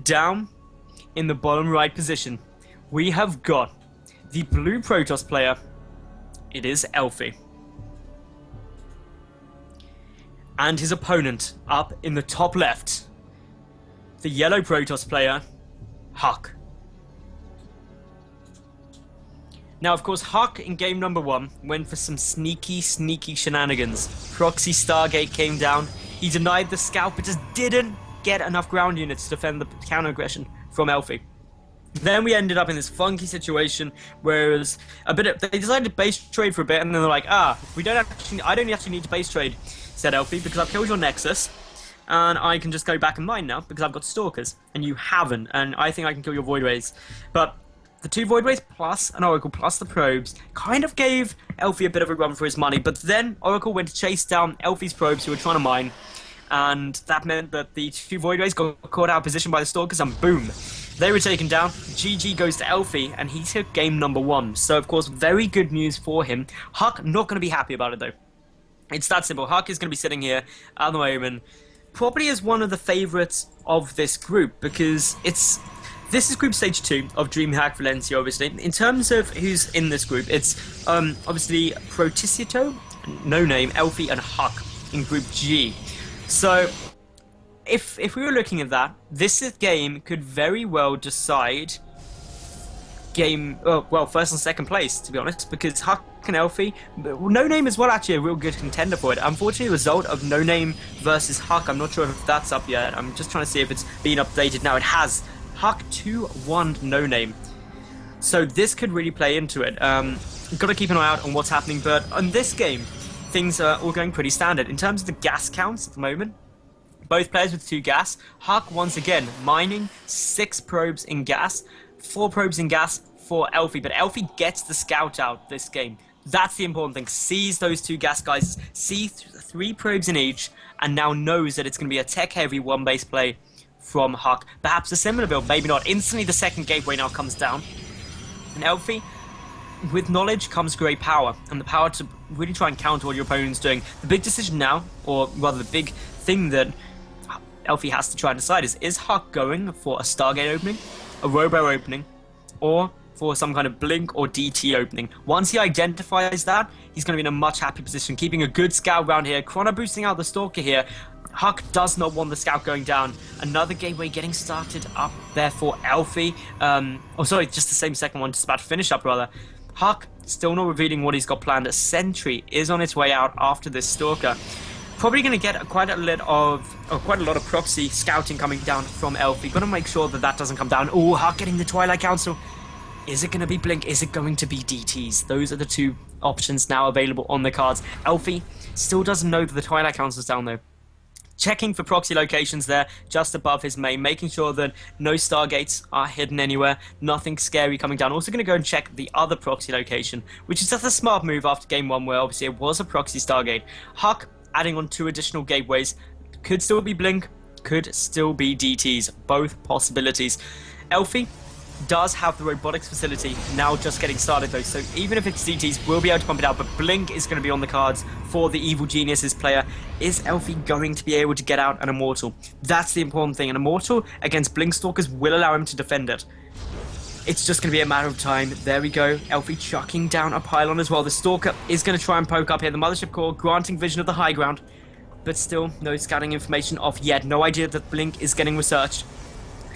down in the bottom right position, we have got the blue Protoss player. It is Elfi. And his opponent up in the top left, the yellow Protoss player, Huck. Now, of course, Huck in game number 1 went for some sneaky shenanigans. Proxy Stargate came down. He denied the scout, but just didn't get enough ground units to defend the counter-aggression from Elfi. Then we ended up in this funky situation where they decided to base trade for a bit, and then they're like, I don't actually need to base trade, said Elfi, because I've killed your Nexus, and I can just go back and mine now, because I've got Stalkers, and you haven't, and I think I can kill your Void Rays. But the 2 Void Rays plus an Oracle plus the probes kind of gave Elfi a bit of a run for his money, but then Oracle went to chase down Elfi's probes who were trying to mine, and that meant that the 2 Void Rays got caught out of position by the Stalkers, and boom, they were taken down. GG goes to Elfi, and he took game number 1. So, of course, very good news for him. Huck not going to be happy about it, though. It's that simple. Huck is going to be sitting here at the moment, probably as one of the favourites of this group, because this is group stage 2 of DreamHack Valencia, obviously. In terms of who's in this group, it's obviously Protisito, No Name, Elfi, and Huck in group G. So, if we were looking at that, this game could very well decide first and second place, to be honest, because Huck and Elfi, No Name as well, actually a real good contender for it. Unfortunately, the result of No Name versus Huck, I'm not sure if that's up yet. I'm just trying to see if it's been updated now. It has. Huck 2-1 No Name. So this could really play into it. Got to keep an eye out on what's happening, but on this game, things are all going pretty standard. In terms of the gas counts at the moment, both players with 2 gas. Huck, once again, mining 6 probes in gas, 4 probes in gas for Elfi, but Elfi gets the scout out this game. That's the important thing. Sees those 2 gas guys, sees 3 probes in each, and now knows that it's going to be a tech-heavy 1-base play from Huck. Perhaps a similar build, maybe not. Instantly, the second gateway now comes down. And Elfi, with knowledge comes great power, and the power to really try and counter what your opponent's doing. The big decision now, or rather the big thing that Elfi has to try and decide is Huck going for a Stargate opening, a Robo opening, or for some kind of Blink or DT opening. Once he identifies that, he's going to be in a much happier position, keeping a good scout round here, chrono boosting out the Stalker here. Huck does not want the scout going down. Another gateway getting started up there for Elfi. Just the same second one, just about to finish up, rather. Huck still not revealing what he's got planned. A sentry is on its way out after this Stalker. Probably going to get quite a lot of proxy scouting coming down from Elfi. Got to make sure that doesn't come down. Oh, Huck getting the Twilight Council. Is it going to be Blink? Is it going to be DTs? Those are the 2 options now available on the cards. Elfi still doesn't know that the Twilight Council's down, though. Checking for proxy locations there, just above his main, making sure that no Stargates are hidden anywhere, nothing scary coming down. Also going to go and check the other proxy location, which is just a smart move after game 1, where obviously it was a proxy Stargate. Huck adding on 2 additional gateways, could still be Blink, could still be DTs, both possibilities. Elfi does have the robotics facility now just getting started though, so even if it's DTs, we'll be able to pump it out, but Blink is going to be on the cards for the Evil Geniuses player. Is Elfi going to be able to get out an Immortal? That's the important thing. An Immortal against Blink Stalkers will allow him to defend it. It's just going to be a matter of time. There we go. Elfi chucking down a pylon as well. The Stalker is going to try and poke up here. The Mothership Core granting vision of the high ground, but still no scouting information off yet. No idea that Blink is getting researched.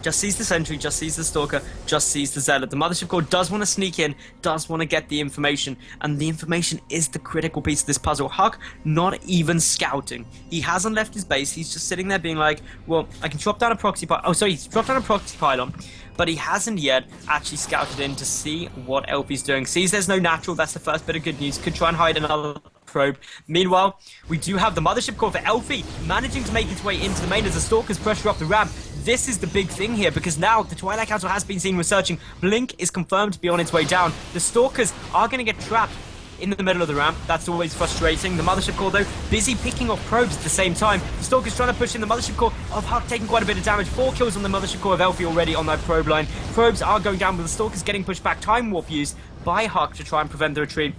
Just sees the sentry, just sees the Stalker, just sees the Zealot. The Mothership Core does want to sneak in, does want to get the information, and the information is the critical piece of this puzzle. Huck not even scouting. He hasn't left his base, he's just sitting there being like, well, I can drop down a proxy pylon. Oh, sorry, he's dropped down a proxy pylon, but he hasn't yet actually scouted in to see what Elfi's doing. Sees there's no natural, that's the first bit of good news. Could try and hide another probe. Meanwhile, we do have the Mothership Core for Elfi managing to make its way into the main as the Stalkers pressure up the ramp. This is the big thing here, because now the Twilight Council has been seen researching. Blink is confirmed to be on its way down. The Stalkers are going to get trapped in the middle of the ramp. That's always frustrating. The Mothership Core, though, busy picking off probes at the same time. The Stalker's trying to push in the Mothership Core of Huck, taking quite a bit of damage. 4 kills on the Mothership Core of Elfi already on that probe line. Probes are going down, but the Stalker's getting pushed back. Time Warp used by Huck to try and prevent the retreat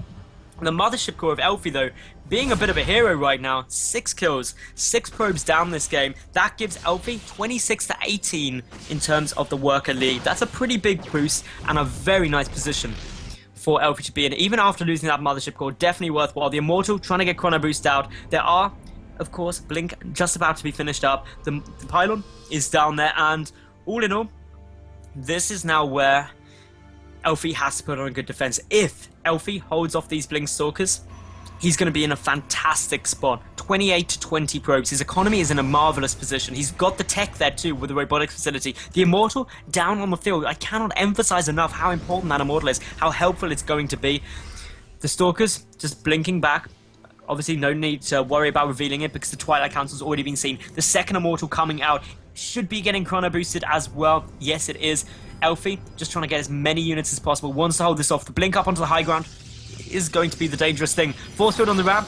The mothership core of Elfi, though, being a bit of a hero right now. 6 kills, 6 probes down this game. That gives Elfi 26 to 18 in terms of the worker lead. That's a pretty big boost and a very nice position for Elfi to be in. Even after losing that mothership core, definitely worthwhile. The Immortal trying to get Chrono Boost out. There are, of course, Blink just about to be finished up. The pylon is down there, and all in all, this is now where Elfi has to put on a good defense. If Elfi holds off these Blink Stalkers, he's going to be in a fantastic spot. 28 to 20 probes. His economy is in a marvelous position. He's got the tech there too with the robotics facility. The Immortal down on the field. I cannot emphasize enough how important that Immortal is, how helpful it's going to be. The Stalkers just blinking back. Obviously, no need to worry about revealing it because the Twilight Council's already been seen. The second Immortal coming out should be getting chrono boosted as well. Yes, it is. Elfi just trying to get as many units as possible. Wants to hold this off. The blink up onto the high ground is going to be the dangerous thing. Force field on the ramp.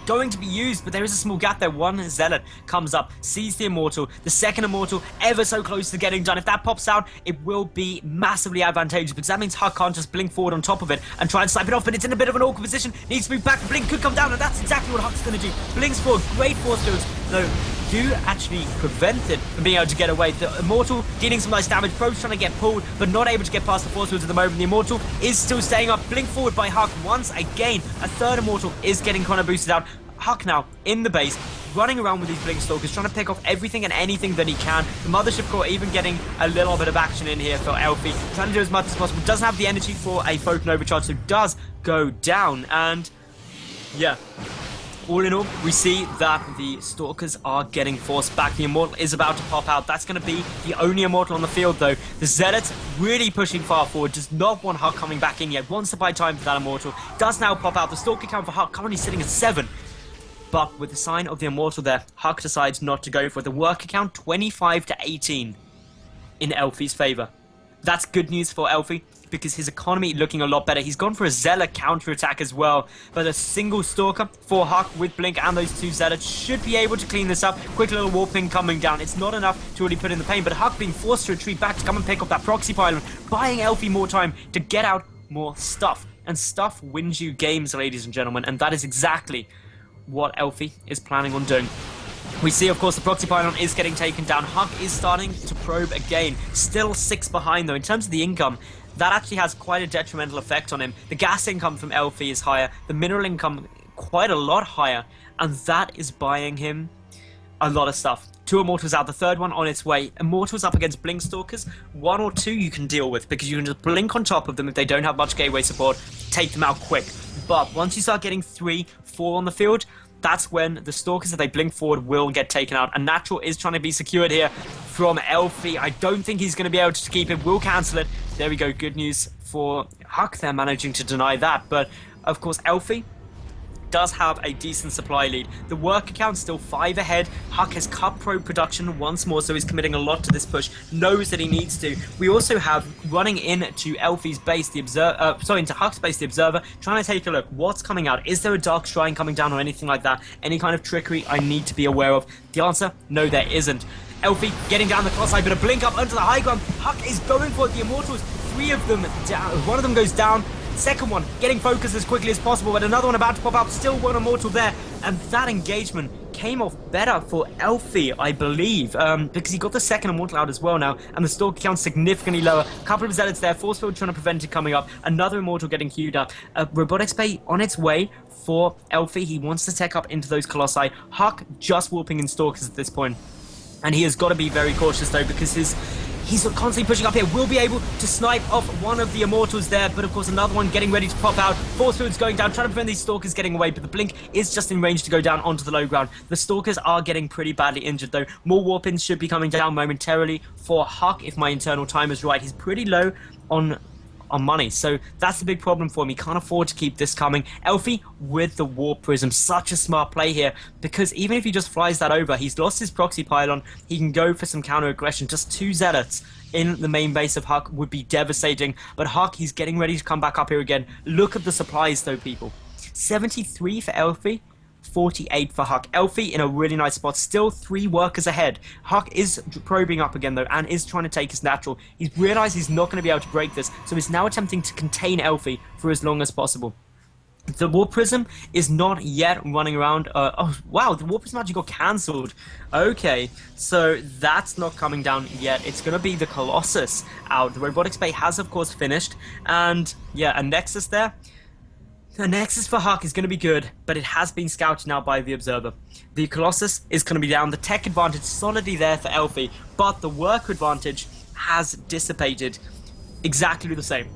Going to be used, but there is a small gap there. One Zealot comes up, sees the Immortal. The second Immortal ever so close to getting done. If that pops out, it will be massively advantageous because that means Huck can't just blink forward on top of it and try and snipe it off, but it's in a bit of an awkward position. Needs to move back. The blink could come down, and that's exactly what Huck's going to do. Blinks forward. Great force fields, though, do actually prevent it from being able to get away. The Immortal dealing some nice damage. Probes trying to get pulled, but not able to get past the force fields at the moment. The Immortal is still staying up. Blink forward by Huck once again. A third Immortal is getting chrono boosted out. Huck now in the base, running around with these Blink Stalkers, trying to pick off everything and anything that he can. The Mothership Core even getting a little bit of action in here for Elfi, trying to do as much as possible. Doesn't have the energy for a Photon Overcharge, so does go down. And yeah, all in all, we see that the Stalkers are getting forced back. The Immortal is about to pop out. That's going to be the only Immortal on the field, though. The Zealots really pushing far forward. Does not want Huck coming back in yet. Wants to buy time for that Immortal. Does now pop out. The Stalker count for Huck currently sitting at 7. But with the sign of the Immortal there, Huck decides not to go for the worker count, 25 to 18 in Elfi's favor. That's good news for Elfi because his economy looking a lot better. He's gone for a Zealot counter-attack as well. But a single Stalker for Huck with Blink and those two Zealots should be able to clean this up. Quick little warping coming down. It's not enough to really put in the pain, but Huck being forced to retreat back to come and pick up that proxy pylon, buying Elfi more time to get out more stuff. And stuff wins you games, ladies and gentlemen, and that is exactly what Elfi is planning on doing. We see, of course, the proxy pylon is getting taken down. Huck is starting to probe again. Still 6 behind, though. In terms of the income, that actually has quite a detrimental effect on him. The gas income from Elfi is higher. The mineral income quite a lot higher. And that is buying him a lot of stuff. 2 Immortals out, the third one on its way. Immortals up against Blink Stalkers. 1 or 2 you can deal with because you can just blink on top of them if they don't have much gateway support. Take them out quick. But once you start getting 3, 4 on the field, that's when the Stalkers, if they blink forward, will get taken out. And Natural is trying to be secured here from Elfi. I don't think he's going to be able to keep it. We'll cancel it. There we go. Good news for Huck. They're managing to deny that. But, of course, Elfi does have a decent supply lead. The worker count's still 5 ahead. Huck has cut probe production once more, so he's committing a lot to this push. Knows that he needs to. We also have running into Elfi's base, the into Huck's base, the Observer, trying to take a look. What's coming out? Is there a Dark Shrine coming down or anything like that? Any kind of trickery I need to be aware of? The answer, no, there isn't. Elfi getting down the cross side, but a blink up onto the high ground. Huck is going for it. The Immortals, 3 of them down. 1 of them goes down. Second one getting focused as quickly as possible, but another one about to pop out. Still 1 Immortal there, and that engagement came off better for Elfi, I believe, because he got the second Immortal out as well now, and the Stalker count significantly lower. A couple of Zealots there, Force Field trying to prevent it coming up. Another Immortal getting queued up. Robotics Bay on its way for Elfi. He wants to tech up into those Colossi. Huck just warping in Stalkers at this point, and he has got to be very cautious though because he's constantly pushing up here. Will be able to snipe off 1 of the Immortals there, but of course another one getting ready to pop out. Force Field's going down, trying to prevent these Stalkers getting away, but the Blink is just in range to go down onto the low ground. The Stalkers are getting pretty badly injured though. More warp-ins should be coming down momentarily for Huck if my internal time is right. He's pretty low on money, so that's the big problem for him. He can't afford to keep this coming. Elfi with the Warp Prism, such a smart play here, because even if he just flies that over, he's lost his proxy pylon, he can go for some counter aggression. Just 2 Zealots in the main base of Huck would be devastating, but Huck, he's getting ready to come back up here again. Look at the supplies though, people. 73 for Elfi, 48 for Huck. Elfi in a really nice spot, still 3 workers ahead. Huck is probing up again though, and is trying to take his Natural. He's realized he's not going to be able to break this, so he's now attempting to contain Elfi for as long as possible. The Warp Prism is not yet running around. Oh, wow, the Warp Prism actually got cancelled. Okay, so that's not coming down yet. It's going to be the Colossus out. The Robotics Bay has, of course, finished. And, yeah, a Nexus there. The Nexus for Huck is going to be good, but it has been scouted now by the Observer. The Colossus is going to be down. The tech advantage solidly there for Elfi, but the work advantage has dissipated exactly the same.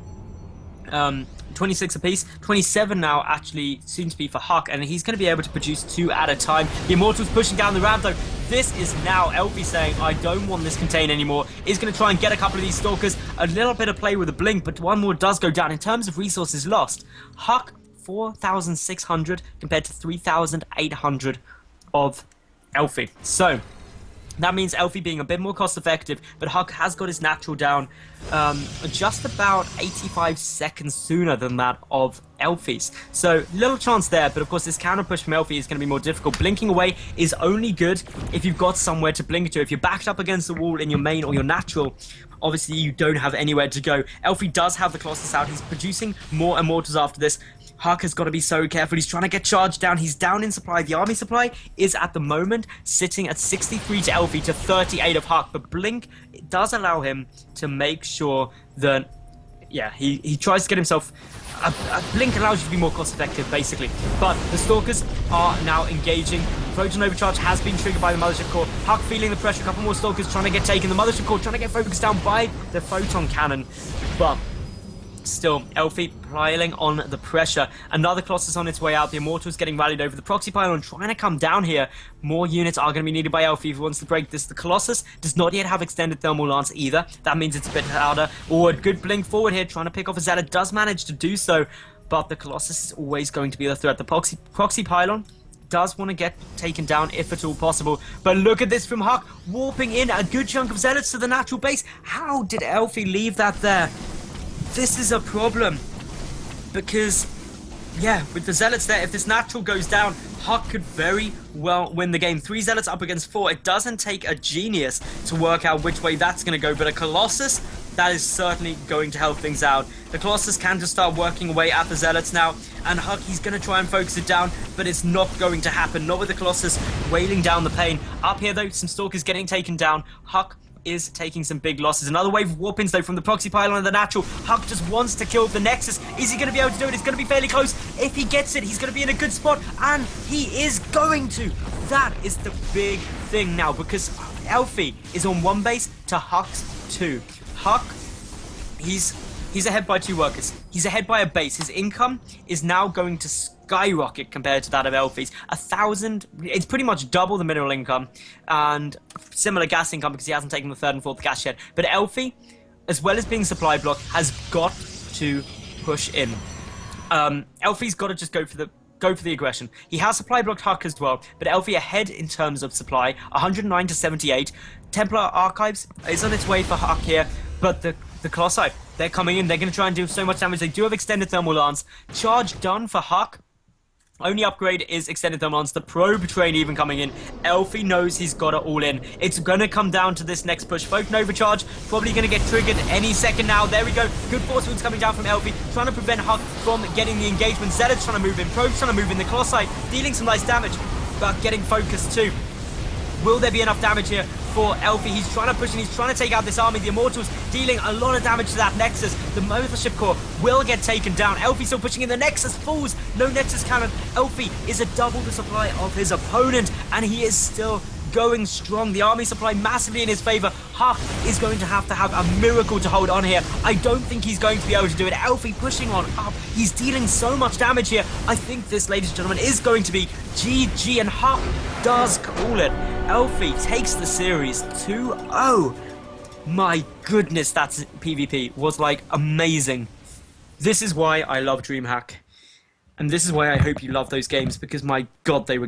26 apiece, 27 now actually soon to be for Huck, and he's going to be able to produce 2 at a time. The Immortal's pushing down the ramp though. This is now Elfi saying, I don't want this contain anymore. He's going to try and get a couple of these Stalkers. A little bit of play with a blink, but one more does go down. In terms of resources lost, Huck 4,600 compared to 3,800 of Elfi. So that means Elfi being a bit more cost effective, but Huck has got his natural down just about 85 seconds sooner than that of Elfi's. So little chance there, but of course this counter push from Elfi is going to be more difficult. Blinking away is only good if you've got somewhere to blink to. If you're backed up against the wall in your main or your natural, obviously you don't have anywhere to go. Elfi does have the Colossus out. He's producing more Immortals after this. Huck has got to be so careful. He's trying to get charged down. He's down in supply. The army supply is at the moment sitting at 63 to Elfi to 38 of Huck. But Blink does allow him to make sure that, yeah, he tries to get himself... A Blink allows you to be more cost effective, basically. But the Stalkers are now engaging. Photon Overcharge has been triggered by the Mothership Core. Huck feeling the pressure. A couple more Stalkers trying to get taken. The Mothership Core trying to get focused down by the Photon Cannon. But still, Elfi piling on the pressure. Another Colossus on its way out. The Immortal's getting rallied over. The Proxy Pylon trying to come down here. More units are going to be needed by Elfi if he wants to break this. The Colossus does not yet have extended thermal lance either. That means it's a bit harder. Or a good blink forward here, trying to pick off a Zeta. Does manage to do so, but the Colossus is always going to be the threat. The Proxy Pylon does want to get taken down if at all possible. But look at this from Huck, warping in a good chunk of Zealots to the natural base. How did Elfi leave that there? This is a problem, because, yeah, with the Zealots there, if this natural goes down, Huck could very well win the game. 3 Zealots up against 4. It doesn't take a genius to work out which way that's going to go, but a Colossus, that is certainly going to help things out. The Colossus can just start working away at the Zealots now, and Huck, he's going to try and focus it down, but it's not going to happen. Not with the Colossus wailing down the pain. Up here, though, some Stalkers getting taken down. Huck is taking some big losses. Another wave of warp-ins though from the Proxy Pylon and the natural. Huck just wants to kill the Nexus. Is he going to be able to do it? It's going to be fairly close. If he gets it, he's going to be in a good spot, and he is going to. That is the big thing now, because Elfi is on 1 base to Huck's 2. Huck, he's ahead by 2 workers. He's ahead by a base. His income is now going to skyrocket compared to that of Elfi's. 1,000, it's pretty much double the mineral income, and similar gas income because he hasn't taken the 3rd and 4th gas yet. But Elfi, as well as being supply block, has got to push in. Elfi's got to just go for the aggression. He has supply blocked Huck as well, but Elfi ahead in terms of supply, 109 to 78. Templar Archives is on its way for Huck here, but the Colossi, they're coming in. They're going to try and do so much damage. They do have extended thermal lance. Charge done for Huck. Only upgrade is extended thermal lance. The probe train even coming in. Elfi knows he's got it all in. It's going to come down to this next push. Photon Overcharge probably going to get triggered any second now. There we go. Good force wounds coming down from Elfi, trying to prevent Huck from getting the engagement. Zed's trying to move in. Probe's trying to move in. The Colossi dealing some nice damage, but getting focused too. Will there be enough damage here for Elfi? He's trying to push and he's trying to take out this army. The Immortals dealing a lot of damage to that Nexus. The Mothership Core will get taken down. Elfi still pushing in. The Nexus falls. No Nexus cannon. Elfi is a double the supply of his opponent, and he is still going strong. The army supply massively in his favor. Huck is going to have a miracle to hold on here. I don't think he's going to be able to do it. Elfi pushing on up. He's dealing so much damage here. I think this, ladies and gentlemen, is going to be GG, and Huck does call it. Elfi takes the series 2-0. My goodness, that's PvP was like amazing. This is why I love DreamHack. And this is why I hope you love those games, because my god, they were